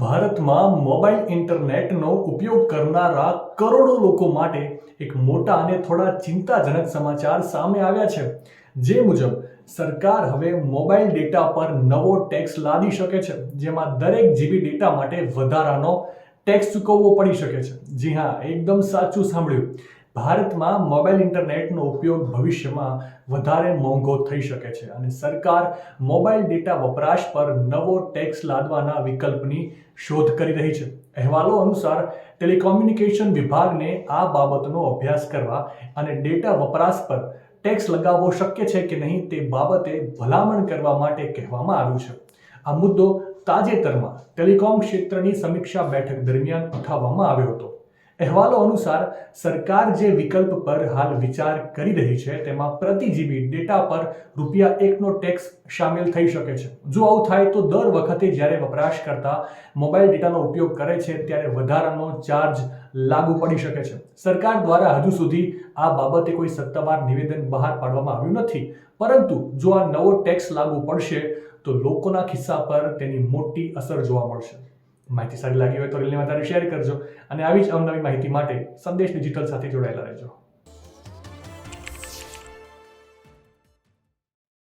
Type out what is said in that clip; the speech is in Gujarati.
ભારતમાં મોબાઈલ ઇન્ટરનેટનો ઉપયોગ કરનારા કરોડો લોકો માટે એક મોટા અને થોડા ચિંતાજનક સમાચાર સામે આવ્યા છે. જે મુજબ સરકાર હવે મોબાઈલ ડેટા પર નવો ટેક્સ લાદી શકે છે, જેમાં દરેક જીબી ડેટા માટે વધારાનો ટેક્સ ચૂકવવો પડી શકે છે. જી હા, એકદમ સાચું સાંભળ્યું. ભારતમાં મોબાઈલ ઇન્ટરનેટનો ઉપયોગ ભવિષ્યમાં વધારે મોંઘો થઈ શકે છે અને સરકાર મોબાઈલ ડેટા વપરાશ પર નવો ટેક્સ લાદવાના વિકલ્પની શોધ કરી રહી છે. અહેવાલો અનુસાર ટેલિકોમ્યુનિકેશન વિભાગને આ બાબતનો અભ્યાસ કરવા અને ડેટા વપરાશ પર ટેક્સ લગાવવો શક્ય છે કે નહીં તે બાબતે ભલામણ કરવા માટે કહેવામાં આવ્યું છે. આ મુદ્દો તાજેતરમાં ટેલિકોમ ક્ષેત્રની સમીક્ષા બેઠક દરમિયાન ઉઠાવવામાં આવ્યો હતો. અહેવાલો અનુસાર સરકાર જે વિકલ્પ પર હાલ વિચાર કરી રહી છે તેમાં પ્રતિ જીબી ડેટા પર ₹1નો ટેક્સ શામેલ થઈ શકે છે. જો આવું થાય તો દર વખતે જ્યારે વપરાશકર્તા મોબાઈલ ડેટાનો ઉપયોગ કરે છે ત્યારે વધારાનો ચાર્જ લાગુ પડી શકે છે. સરકાર દ્વારા હજુ સુધી આ બાબતે કોઈ સત્તાવાર નિવેદન બહાર પાડવામાં આવ્યું નથી, પરંતુ જો આ નવો ટેક્સ લાગુ પડશે તો લોકોના ખિસ્સા પર તેની મોટી અસર જોવા મળશે. માહિતી સારી લાગી હોય તો રીલને વધારે શેર કરજો અને આવી જ અવનવી માહિતી માટે સંદેશ ડિજિટલ સાથે જોડાયેલા રહેજો.